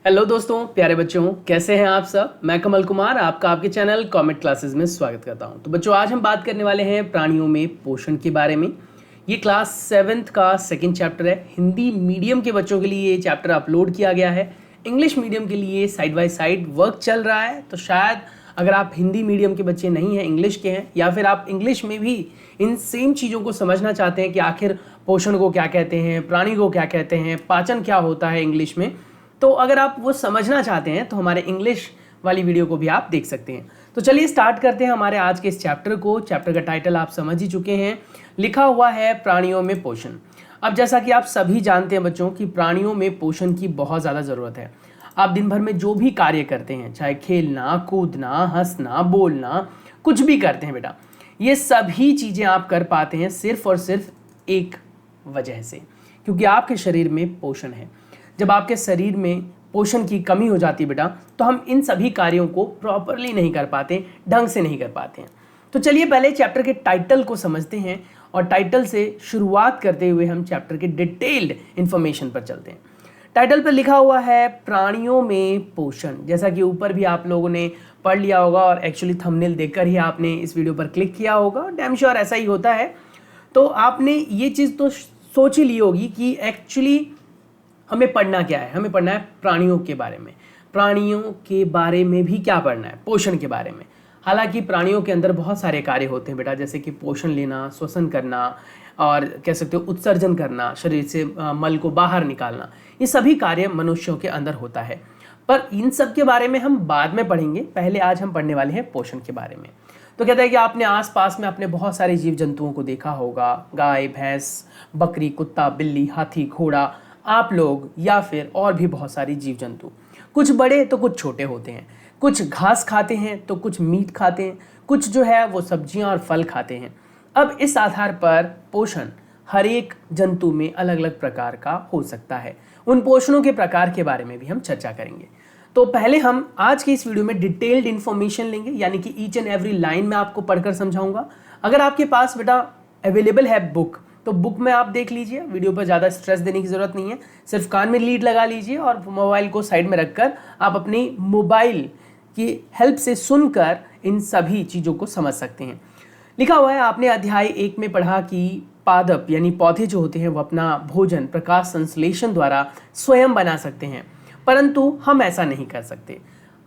Hello दोस्तों, प्यारे बच्चों, कैसे हैं आप सब। मैं कमल कुमार आपका आपके चैनल कॉमेट क्लासेस में स्वागत करता हूं। तो बच्चों, आज हम बात करने वाले हैं प्राणियों में पोषण के बारे में। ये क्लास 7th का सेकंड चैप्टर है। हिंदी मीडियम के बच्चों के लिए ये चैप्टर अपलोड किया गया है। इंग्लिश मीडियम के लिए साइड बाय साइड वर्क चल रहा है। तो शायद अगर आप हिंदी मीडियम के बच्चे नहीं हैं, इंग्लिश के हैं, या फिर आप इंग्लिश में भी इन सेम चीज़ों को समझना चाहते हैं कि आखिर पोषण को क्या कहते हैं, प्राणी को क्या कहते हैं, पाचन क्या होता है इंग्लिश में, तो अगर आप वो समझना चाहते हैं तो हमारे इंग्लिश वाली वीडियो को भी आप देख सकते हैं। तो चलिए स्टार्ट करते हैं हमारे आज के इस चैप्टर को। चैप्टर का टाइटल आप समझ ही चुके हैं, लिखा हुआ है प्राणियों में पोषण। अब जैसा कि आप सभी जानते हैं बच्चों कि प्राणियों में पोषण की बहुत ज़्यादा ज़रूरत है। आप दिन भर में जो भी कार्य करते हैं, चाहे खेलना, कूदना, हंसना, बोलना, कुछ भी करते हैं बेटा, ये सभी चीज़ें आप कर पाते हैं सिर्फ और सिर्फ एक वजह से, क्योंकि आपके शरीर में पोषण है। जब आपके शरीर में पोषण की कमी हो जाती है बेटा, तो हम इन सभी कार्यों को प्रॉपरली नहीं कर पाते, ढंग से नहीं कर पाते हैं। तो चलिए पहले चैप्टर के टाइटल को समझते हैं और टाइटल से शुरुआत करते हुए हम चैप्टर के डिटेल्ड इंफॉर्मेशन पर चलते हैं। टाइटल पर लिखा हुआ है प्राणियों में पोषण, जैसा कि ऊपर भी आप लोगों ने पढ़ लिया होगा और एक्चुअली थंबनेल देखकर ही आपने इस वीडियो पर क्लिक किया होगा। डैम श्योर ऐसा ही होता है। तो आपने ये चीज़ तो सोच ही ली होगी कि एक्चुअली हमें पढ़ना क्या है। हमें पढ़ना है प्राणियों के बारे में। प्राणियों के बारे में भी क्या पढ़ना है? पोषण के बारे में। हालांकि प्राणियों के अंदर बहुत सारे कार्य होते हैं बेटा, जैसे कि पोषण लेना, श्वसन करना और कह सकते हो उत्सर्जन करना, शरीर से मल को बाहर निकालना, ये सभी कार्य मनुष्यों के अंदर होता है। पर इन सब के बारे में हम बाद में पढ़ेंगे। पहले आज हम पढ़ने वाले हैं पोषण के बारे में। तो कहता है कि आपने आसपास में अपने बहुत सारे जीव जंतुओं को देखा होगा, गाय, भैंस, बकरी, कुत्ता, बिल्ली, हाथी, घोड़ा, आप लोग या फिर और भी बहुत सारी जीव जंतु। कुछ बड़े तो कुछ छोटे होते हैं, कुछ घास खाते हैं तो कुछ मीट खाते हैं, कुछ जो है वो सब्जियां और फल खाते हैं। अब इस आधार पर पोषण हर एक जंतु में अलग अलग प्रकार का हो सकता है। उन पोषणों के प्रकार के बारे में भी हम चर्चा करेंगे। तो पहले हम आज के इस वीडियो में डिटेल्ड इन्फॉर्मेशन लेंगे, यानी कि ईच एंड एवरी लाइन में आपको पढ़कर समझाऊंगा। अगर आपके पास बेटा अवेलेबल है बुक, तो बुक में आप देख लीजिए। वीडियो पर ज़्यादा स्ट्रेस देने की ज़रूरत नहीं है, सिर्फ कान में लीड लगा लीजिए और मोबाइल को साइड में रखकर आप अपनी मोबाइल की हेल्प से सुनकर इन सभी चीज़ों को समझ सकते हैं। लिखा हुआ है, आपने अध्याय 1 में पढ़ा कि पादप यानी पौधे जो होते हैं वो अपना भोजन प्रकाश संश्लेषण द्वारा स्वयं बना सकते हैं, परंतु हम ऐसा नहीं कर सकते।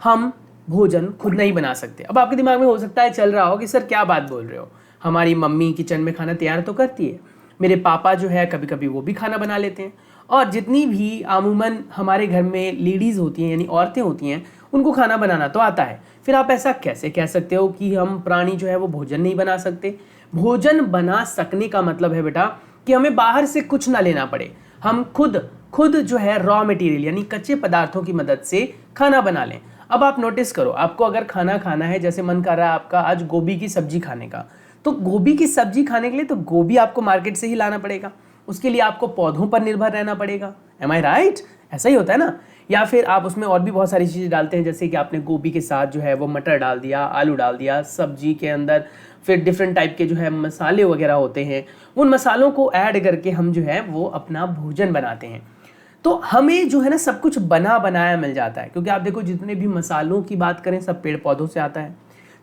हम भोजन खुद नहीं बना सकते। अब आपके दिमाग में हो सकता है चल रहा हो कि सर क्या बात बोल रहे हो, हमारी मम्मी किचन में खाना तैयार तो करती है, मेरे पापा जो है कभी कभी वो भी खाना बना लेते हैं, और जितनी भी आमूमन हमारे घर में लेडीज़ होती हैं यानी औरतें होती हैं, उनको खाना बनाना तो आता है। फिर आप ऐसा कैसे कह सकते हो कि हम प्राणी जो है वो भोजन नहीं बना सकते? भोजन बना सकने का मतलब है बेटा कि हमें बाहर से कुछ ना लेना पड़े, हम खुद जो है रॉ मटेरियल यानी कच्चे पदार्थों की मदद से खाना बना लें। अब आप नोटिस करो, आपको अगर खाना खाना है, जैसे मन कर रहा है आपका आज गोभी की सब्जी खाने का, तो गोभी की सब्जी खाने के लिए तो गोभी आपको मार्केट से ही लाना पड़ेगा, उसके लिए आपको पौधों पर निर्भर रहना पड़ेगा। एम आई राइट? ऐसा ही होता है ना। या फिर आप उसमें और भी बहुत सारी चीज़ें डालते हैं, जैसे कि आपने गोभी के साथ जो है वो मटर डाल दिया, आलू डाल दिया सब्जी के अंदर, फिर डिफरेंट टाइप के जो है मसाले वगैरह होते हैं, उन मसालों को ऐड करके हम जो है वो अपना भोजन बनाते हैं। तो हमें जो है ना सब कुछ बना बनाया मिल जाता है, क्योंकि आप देखो जितने भी मसालों की बात करें सब पेड़ पौधों से आता है,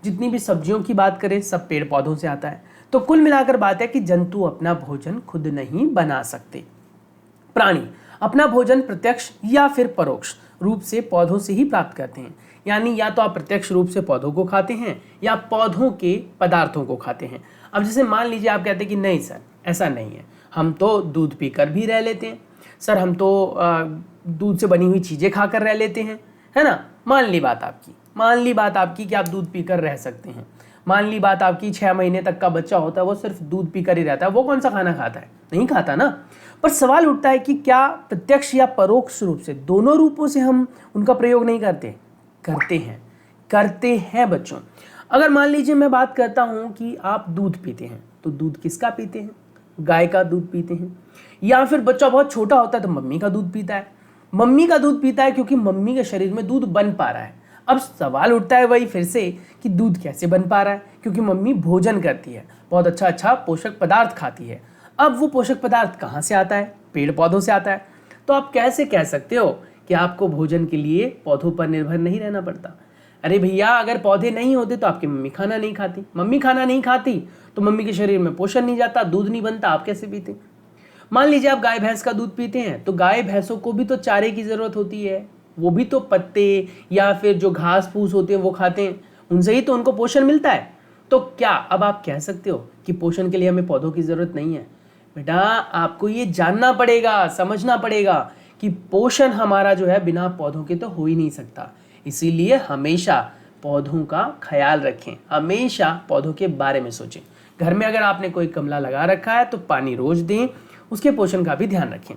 जितनी भी सब्जियों की बात करें सब पेड़ पौधों से आता है। तो कुल मिलाकर बात है कि जंतु अपना भोजन खुद नहीं बना सकते। प्राणी अपना भोजन प्रत्यक्ष या फिर परोक्ष रूप से पौधों से ही प्राप्त करते हैं, यानी या तो आप प्रत्यक्ष रूप से पौधों को खाते हैं या पौधों के पदार्थों को खाते हैं। अब जैसे मान लीजिए आप कहते हैं कि नहीं सर ऐसा नहीं है, हम तो दूध पीकर भी रह लेते हैं, सर हम तो दूध से बनी हुई चीज़ें खाकर रह लेते हैं, है ना। मान ली बात आपकी कि आप दूध पीकर रह सकते हैं। मान ली बात आपकी 6 महीने तक का बच्चा होता है वो सिर्फ दूध पीकर ही रहता है, वो कौन सा खाना खाता है? नहीं खाता ना। पर सवाल उठता है कि क्या प्रत्यक्ष या परोक्ष रूप से, दोनों रूपों से हम उनका प्रयोग नहीं करते? करते हैं बच्चों। अगर मान लीजिए मैं बात करता हूं कि आप दूध पीते हैं, तो दूध किसका पीते हैं? गाय का दूध पीते हैं। या फिर बच्चा बहुत छोटा होता है तो मम्मी का दूध पीता है। मम्मी का दूध पीता है क्योंकि मम्मी के शरीर में दूध बन पा रहा है। अब सवाल उठता है वही फिर से कि दूध कैसे बन पा रहा है? क्योंकि मम्मी भोजन करती है, बहुत अच्छा पोषक पदार्थ खाती है। अब वो पोषक पदार्थ कहाँ से आता है? पेड़ पौधों से आता है। तो आप कैसे कह सकते हो कि आपको भोजन के लिए पौधों पर निर्भर नहीं रहना पड़ता। अरे भैया, अगर पौधे नहीं होते तो आपकी मम्मी खाना नहीं खाती, मम्मी खाना नहीं खाती तो मम्मी के शरीर में पोषण नहीं जाता, दूध नहीं बनता, आप कैसे पीते? मान लीजिए आप गाय भैंस का दूध पीते हैं, तो गाय भैंसों को भी तो चारे की जरूरत होती है, वो भी तो पत्ते या फिर जो घास फूस होते हैं वो खाते हैं, उनसे ही तो उनको पोषण मिलता है। तो क्या अब आप कह सकते हो कि पोषण के लिए हमें पौधों की जरूरत नहीं है? बेटा, आपको ये जानना पड़ेगा, समझना पड़ेगा कि पोषण हमारा जो है बिना पौधों के तो हो ही नहीं सकता। इसीलिए हमेशा पौधों का ख्याल रखें, हमेशा पौधों के बारे में सोचें। घर में अगर आपने कोई गमला लगा रखा है तो पानी रोज दें, उसके पोषण का भी ध्यान रखें।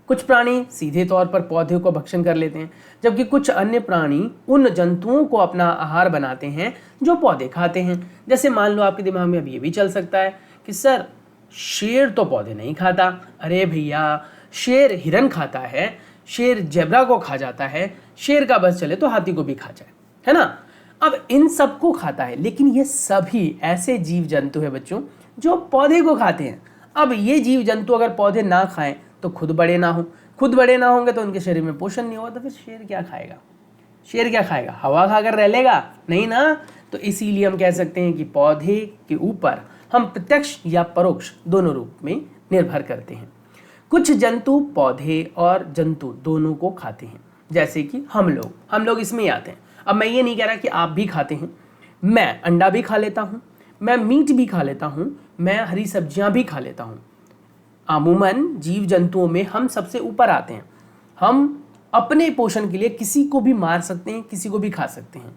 कुछ प्राणी सीधे तौर पर पौधे को भक्षण कर लेते हैं, जबकि कुछ अन्य प्राणी उन जंतुओं को अपना आहार बनाते हैं जो पौधे खाते हैं। जैसे मान लो आपके दिमाग में अब ये भी चल सकता है कि सर, शेर तो पौधे नहीं खाता। अरे भैया, शेर हिरन खाता है, शेर जेब्रा को खा जाता है, शेर का बस चले तो हाथी को भी खा जाए, है ना? अब इन सबको खाता है, लेकिन ये सभी ऐसे जीव जंतु है बच्चों जो पौधे को खाते हैं। अब ये जीव जंतु अगर पौधे ना खाएं तो खुद बड़े ना हो, खुद बड़े ना होंगे तो उनके शरीर में पोषण नहीं होगा, तो फिर शेर क्या खाएगा? शेर क्या खाएगा? हवा खाकर रह लेगा? नहीं ना। तो इसीलिए हम कह सकते हैं कि पौधे के ऊपर हम प्रत्यक्ष या परोक्ष दोनों रूप में निर्भर करते हैं। कुछ जंतु पौधे और जंतु दोनों को खाते हैं, जैसे कि हम लोग इसमें ही आते हैं। अब मैं ये नहीं कह रहा कि आप भी खाते हैं, मैं अंडा भी खा लेता हूँ, मैं मीट भी खा लेता हूँ, मैं हरी सब्जियां भी खा लेता हूँ। अमूमन जीव जंतुओं में हम सबसे ऊपर आते हैं। हम अपने पोषण के लिए किसी को भी मार सकते हैं, किसी को भी खा सकते हैं।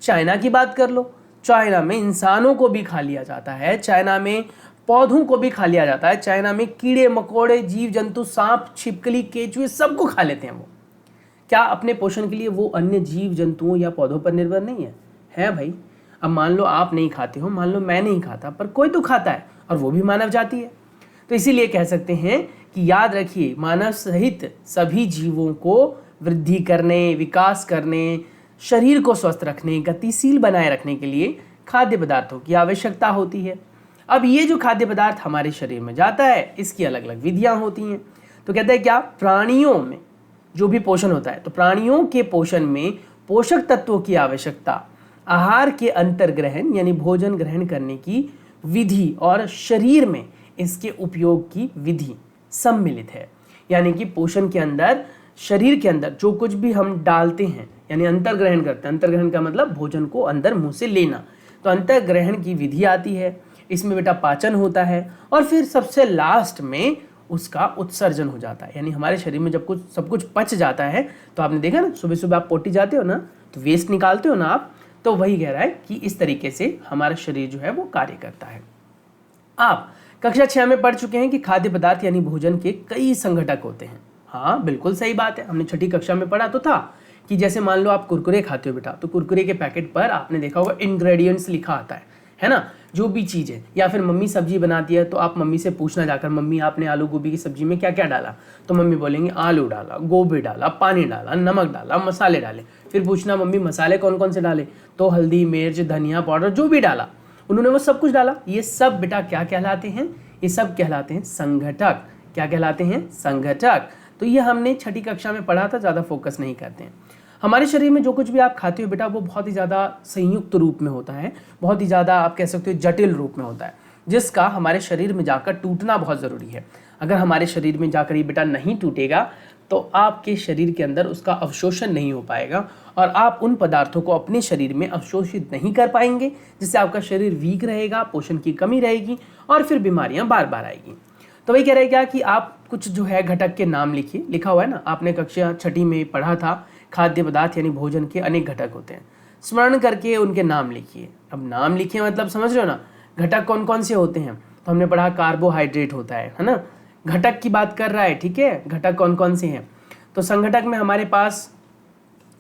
चाइना की बात कर लो, चाइना में इंसानों को भी खा लिया जाता है, चाइना में पौधों को भी खा लिया जाता है, चाइना में कीड़े मकोड़े, जीव जंतु, सांप, छिपकली, केचुए सबको खा लेते हैं वो। क्या अपने पोषण के लिए वो अन्य जीव जंतुओं या पौधों पर निर्भर नहीं है? है भाई। अब मान लो आप नहीं खाते हो, मान लो मैं नहीं खाता, पर कोई तो खाता है और वो भी मानव जाति है। तो इसीलिए कह सकते हैं कि याद रखिए, मानव सहित सभी जीवों को वृद्धि करने, विकास करने, शरीर को स्वस्थ रखने, गतिशील बनाए रखने के लिए खाद्य पदार्थों की आवश्यकता होती है। अब ये जो खाद्य पदार्थ हमारे शरीर में जाता है, इसकी अलग अलग विधियां होती हैं। तो कहते हैं क्या, प्राणियों में जो भी पोषण होता है, तो प्राणियों के पोषण में पोषक तत्वों की आवश्यकता, आहार के अंतर्ग्रहण यानी भोजन ग्रहण करने की विधि और शरीर में इसके उपयोग की विधि सम्मिलित है। यानी कि पोषण के अंदर, शरीर के अंदर जो कुछ भी हम डालते हैं, यानी अंतर्ग्रहण करते हैं, अंतर्ग्रहण का मतलब भोजन को अंदर मुंह से लेना, तो अंतर्ग्रहण की विधि आती है, इसमें बेटा पाचन होता है, और फिर सबसे लास्ट में उसका उत्सर्जन हो जाता है। यानी हमारे शरीर में जब कुछ सब कुछ पच जाता है, तो आपने देखा ना, सुबह सुबह आप पोटी जाते हो ना, तो वेस्ट निकालते हो ना आप, तो वही कह रहा है कि इस तरीके से हमारा शरीर जो है वो कार्य करता है। आप कक्षा 6 में पढ़ चुके हैं कि खाद्य पदार्थ यानी भोजन के कई संघटक होते हैं। हाँ, बिल्कुल सही बात है, हमने छठी कक्षा में पढ़ा तो था कि जैसे मान लो आप कुरकुरे खाते हो बेटा, तो कुरकुरे के पैकेट पर आपने देखा होगा इंग्रेडिएंट्स लिखा आता है ना, जो भी चीज़ है। या फिर मम्मी सब्जी बनाती है तो आप मम्मी से पूछना जाकर, मम्मी आपने आलू गोभी की सब्जी में क्या क्या डाला, तो मम्मी बोलेंगे आलू डाला, गोभी डाला, पानी डाला, नमक डाला, मसाले डाले। फिर पूछना मम्मी मसाले कौन कौन से डाले, तो हल्दी, मिर्च, धनिया पाउडर, जो भी डाला उन्होंने वो सब कुछ डाला। ये सब बेटा क्या कहलाते हैं? ये सब कहलाते हैं संघटक। क्या कहलाते हैं? संघटक। तो ये हमने छठी कक्षा में पढ़ा था, ज़्यादा फोकस नहीं करते हैं। हमारे शरीर में जो कुछ भी आप खाते हो बेटा, वो बहुत ही ज़्यादा संयुक्त रूप में होता है, बहुत ही ज़्यादा आप कह सकते हो जटिल रूप में होता है, जिसका हमारे शरीर में जाकर टूटना बहुत ज़रूरी है। अगर हमारे शरीर में जाकर ये बेटा नहीं टूटेगा तो आपके शरीर के अंदर उसका अवशोषण नहीं हो पाएगा और आप उन पदार्थों को अपने शरीर में अवशोषित नहीं कर पाएंगे, जिससे आपका शरीर वीक रहेगा, पोषण की कमी रहेगी और फिर बीमारियां बार बार आएगी। तो वही कह रहे हैं क्या कि आप कुछ जो है घटक के नाम लिखिए। लिखा हुआ है ना, आपने कक्षा छठी में पढ़ा था, खाद्य पदार्थ यानी भोजन के अनेक घटक होते हैं। स्मरण करके उनके नाम लिखिए। अब नाम लिखिए मतलब समझ रहे हो ना, घटक कौन कौन से होते हैं। तो हमने पढ़ा कार्बोहाइड्रेट होता है ना, घटक की बात कर रहा है, ठीक है। घटक कौन कौन से हैं, तो संघटक में हमारे पास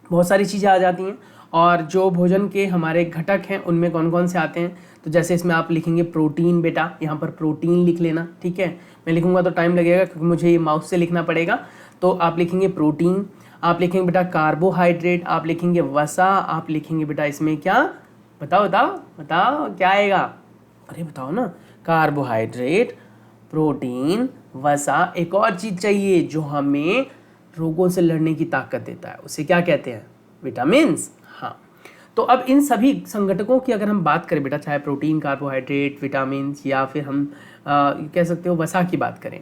बहुत सारी चीज़ें आ जाती हैं, और जो भोजन के हमारे घटक हैं उनमें कौन कौन से आते हैं। तो जैसे इसमें आप लिखेंगे प्रोटीन, बेटा यहाँ पर प्रोटीन लिख लेना, ठीक है। मैं लिखूंगा तो टाइम लगेगा क्योंकि मुझे ये माउस से लिखना पड़ेगा। तो आप लिखेंगे प्रोटीन, आप लिखेंगे बेटा कार्बोहाइड्रेट, आप लिखेंगे वसा, आप लिखेंगे बेटा इसमें क्या, बताओ बताओ बताओ क्या आएगा, अरे बताओ ना, कार्बोहाइड्रेट, प्रोटीन, वसा। एक और चीज़ चाहिए जो हमें रोगों से लड़ने की ताकत देता है, उसे क्या कहते हैं? विटामिन्स। हाँ, तो अब इन सभी संगठकों की अगर हम बात करें बेटा, चाहे प्रोटीन, कार्बोहाइड्रेट, विटामिन्स या फिर हम कह सकते हो वसा की बात करें,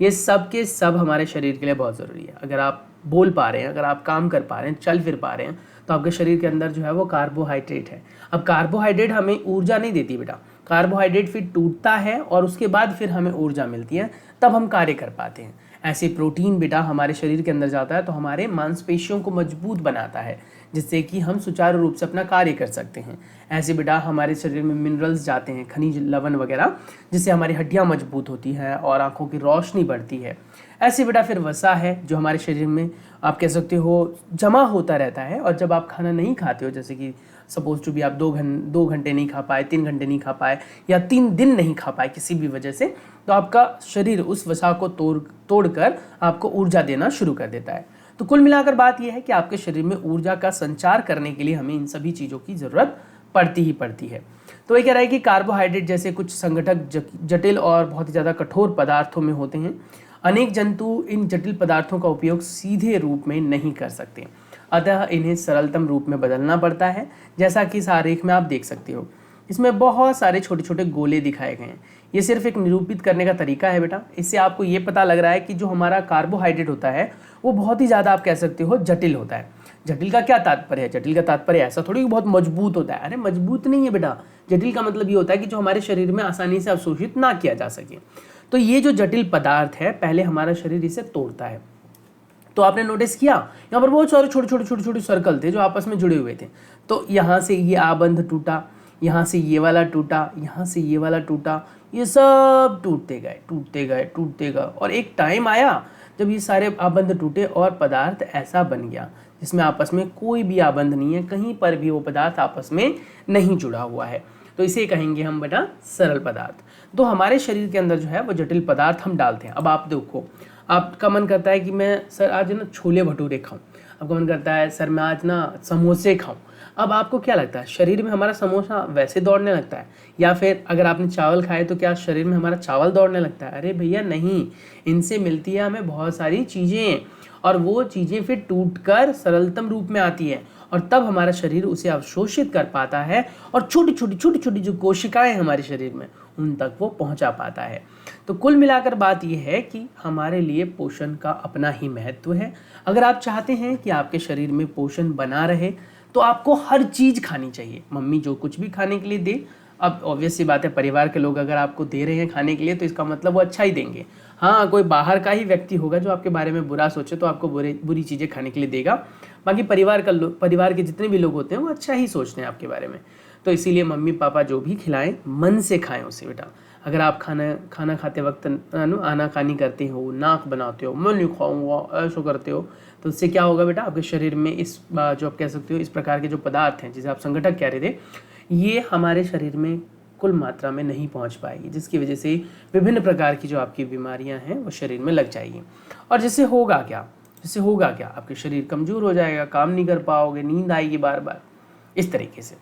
ये सब के सब हमारे शरीर के लिए बहुत ज़रूरी है। अगर आप बोल पा रहे हैं, अगर आप काम कर पा रहे हैं, चल फिर पा रहे हैं, तो आपके शरीर के अंदर जो है वो कार्बोहाइड्रेट है। अब कार्बोहाइड्रेट हमें ऊर्जा नहीं देती बेटा, कार्बोहाइड्रेट फिर टूटता है और उसके बाद फिर हमें ऊर्जा मिलती है, तब हम कार्य कर पाते हैं। ऐसे प्रोटीन बेटा हमारे शरीर के अंदर जाता है तो हमारे मांसपेशियों को मजबूत बनाता है, जिससे कि हम सुचारू रूप से अपना कार्य कर सकते हैं। ऐसे बेटा हमारे शरीर में मिनरल्स जाते हैं, खनिज लवण वगैरह, जिससे हमारी हड्डियां मजबूत होती हैं और आंखों की रोशनी बढ़ती है। ऐसे बेटा फिर वसा है जो हमारे शरीर में आप कह सकते हो जमा होता रहता है, और जब आप खाना नहीं खाते हो, जैसे कि सपोज टू भी आप 2 घंटे नहीं खा पाए, 3 घंटे नहीं खा पाए या 3 दिन नहीं खा पाए किसी भी वजह से, तो आपका शरीर उस वसा को तोड़कर आपको ऊर्जा देना शुरू कर देता है। तो कुल मिलाकर बात यह है कि आपके शरीर में ऊर्जा का संचार करने के लिए हमें इन सभी चीज़ों की ज़रूरत पड़ती ही पड़ती है। तो ये कह रहा है कि कार्बोहाइड्रेट जैसे कुछ संगठक जटिल और बहुत ही ज़्यादा कठोर पदार्थों में होते हैं। अनेक जंतु इन जटिल पदार्थों का उपयोग सीधे रूप में नहीं कर सकते, अतः इन्हें सरलतम रूप में बदलना पड़ता है। जैसा कि इस आरेख में आप देख सकते हो, इसमें बहुत सारे छोटे छोटे गोले दिखाए गए हैं। ये सिर्फ एक निरूपित करने का तरीका है बेटा। इससे आपको ये पता लग रहा है कि जो हमारा कार्बोहाइड्रेट होता है वो बहुत ही ज़्यादा आप कह सकते हो जटिल होता है। जटिल का क्या तात्पर्य है? जटिल का तात्पर्य ऐसा थोड़ी बहुत मजबूत होता है, अरे मजबूत नहीं है बेटा। जटिल का मतलब ये होता है कि जो हमारे शरीर में आसानी से अवशोषित ना किया जा सके। तो ये जो जटिल पदार्थ है, पहले हमारा शरीर इसे तोड़ता है। तो आपने नोटिस किया यहाँ पर बहुत सारे छोटे छोटे सर्कल थे जो आपस में जुड़े हुए थे। तो यहाँ से ये आबंध टूटा, यहाँ से ये वाला टूटा, यहाँ से ये वाला टूटा, ये सब टूटते गए और एक टाइम आया जब ये सारे आबंध टूटे और पदार्थ ऐसा बन गया जिसमें आपस में कोई भी आबंध नहीं है, कहीं पर भी वो पदार्थ आपस में नहीं जुड़ा हुआ है। तो इसे कहेंगे हम बेटा सरल पदार्थ। तो हमारे शरीर के अंदर जो है वो जटिल पदार्थ हम डालते हैं। अब आप देखो, आपका मन करता है कि मैं सर आज ना छोले भटूरे खाऊं, आपका मन करता है सर मैं आज ना समोसे खाऊं। अब आपको क्या लगता है, शरीर में हमारा समोसा वैसे दौड़ने लगता है, या फिर अगर आपने चावल खाए तो क्या शरीर में हमारा चावल दौड़ने लगता है? अरे भैया नहीं, इनसे मिलती है हमें बहुत सारी चीज़ें, और वो चीज़ें फिर टूटकर सरलतम रूप में आती है, और तब हमारा शरीर उसे अवशोषित कर पाता है, और छोटी छोटी जो कोशिकाएं हमारे शरीर में उन तक वो पहुंचा पाता है। तो कुल मिलाकर बात यह है कि हमारे लिए पोषण का अपना ही महत्व है। अगर आप चाहते हैं कि आपके शरीर में पोषण बना रहे तो आपको हर चीज़ खानी चाहिए। मम्मी जो कुछ भी खाने के लिए दे, अब ऑब्वियस सी बात है, परिवार के लोग अगर आपको दे रहे हैं खाने के लिए तो इसका मतलब वो अच्छा ही देंगे। हाँ, कोई बाहर का ही व्यक्ति होगा जो आपके बारे में बुरा सोचे तो आपको बुरी चीज़ें खाने के लिए देगा। बाकी परिवार के जितने भी लोग होते हैं वो अच्छा ही सोचते हैं आपके बारे में। तो इसीलिए मम्मी पापा जो भी खिलाएं मन से खाएं उसे बेटा। अगर आप खाना खाते वक्त आनाकानी करते हो, नाक बनाते हो, मैं नहीं खाऊंगा ऐसा करते हो, तो उससे क्या होगा बेटा, आपके शरीर में इस जो आप कह सकते हो इस प्रकार के जो पदार्थ हैं जिसे आप संगठक कह रहे थे, ये हमारे शरीर में कुल मात्रा में नहीं पहुंच पाएगी, जिसकी वजह से विभिन्न प्रकार की जो आपकी बीमारियां हैं वो शरीर में लग जाएगी। और जिससे होगा क्या, आपके शरीर कमज़ोर हो जाएगा, काम नहीं कर पाओगे, नींद आएगी बार बार, इस तरीके से।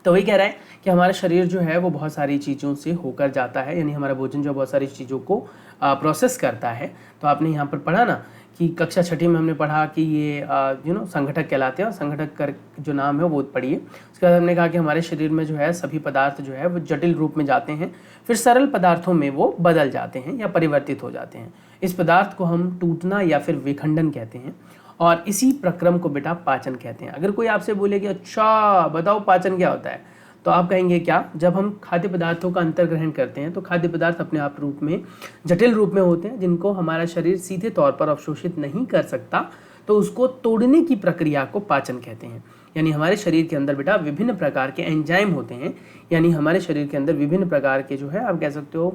तो वही कह रहा है कि हमारा शरीर जो है वो बहुत सारी चीज़ों से होकर जाता है, यानी हमारा भोजन जो बहुत सारी चीज़ों को प्रोसेस करता है। तो आपने यहाँ पर पढ़ा ना कि कक्षा 6 में हमने पढ़ा कि ये संगठक कहलाते हैं, और संगठक कर जो नाम है वो पढ़िए। उसके बाद हमने कहा कि हमारे शरीर में जो है सभी पदार्थ जो है वो जटिल रूप में जाते हैं, फिर सरल पदार्थों में वो बदल जाते हैं या परिवर्तित हो जाते हैं। इस पदार्थ को हम टूटना या फिर विखंडन कहते हैं, और इसी प्रक्रम को बेटा पाचन कहते हैं। अगर कोई आपसे बोले कि अच्छा बताओ पाचन क्या होता है, तो आप कहेंगे क्या, जब हम खाद्य पदार्थों का अंतर्ग्रहण करते हैं तो खाद्य पदार्थ अपने आप रूप में जटिल रूप में होते हैं जिनको हमारा शरीर सीधे तौर पर अवशोषित नहीं कर सकता, तो उसको तोड़ने की प्रक्रिया को पाचन कहते हैं। यानी हमारे शरीर के अंदर बेटा विभिन्न प्रकार के एंजाइम होते हैं, यानी हमारे शरीर के अंदर विभिन्न प्रकार के जो है आप कह सकते हो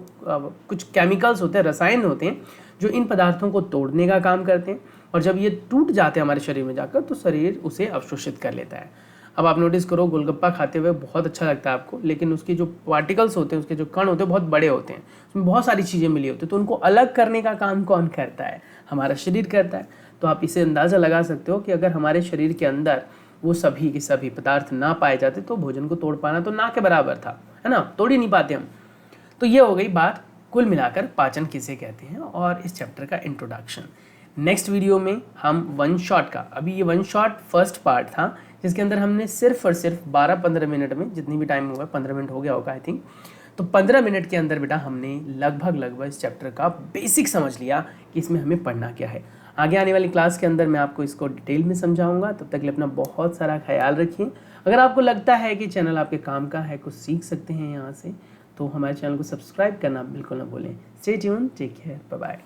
कुछ केमिकल्स होते हैं, रसायन होते हैं जो इन पदार्थों को तोड़ने का काम करते हैं, और जब ये टूट जाते हैं हमारे शरीर में जाकर तो शरीर उसे अवशोषित कर लेता है। अब आप नोटिस करो, गोलगप्पा खाते हुए बहुत अच्छा लगता है आपको, लेकिन उसके जो पार्टिकल्स होते हैं, उसके जो कण होते हैं बहुत बड़े होते हैं, उसमें बहुत सारी चीज़ें मिली होती हैं, तो उनको अलग करने का काम कौन करता है? हमारा शरीर करता है। तो आप इसे अंदाज़ा लगा सकते हो कि अगर हमारे शरीर के अंदर वो सभी के सभी पदार्थ ना पाए जाते तो भोजन को तोड़ पाना तो ना के बराबर था, है ना, तोड़ ही नहीं पाते हम। तो ये हो गई बात कुल मिलाकर पाचन किसे कहते हैं और इस चैप्टर का इंट्रोडक्शन। नेक्स्ट वीडियो में हम वन शॉट का, अभी ये वन शॉट फर्स्ट पार्ट था जिसके अंदर हमने सिर्फ और सिर्फ 12-15 मिनट में, जितनी भी टाइम होगा 15 मिनट हो गया होगा आई थिंक, तो 15 मिनट के अंदर बेटा हमने लगभग इस चैप्टर का बेसिक समझ लिया कि इसमें हमें पढ़ना क्या है। आगे आने वाली क्लास के अंदर मैं आपको इसको डिटेल में समझाऊंगा। तब तक के लिए अपना बहुत सारा ख्याल रखिए। अगर आपको लगता है कि चैनल आपके काम का है, कुछ सीख सकते हैं यहाँ से, तो हमारे चैनल को सब्सक्राइब करना बिल्कुल ना भूलें। Stay tuned, take care, bye bye.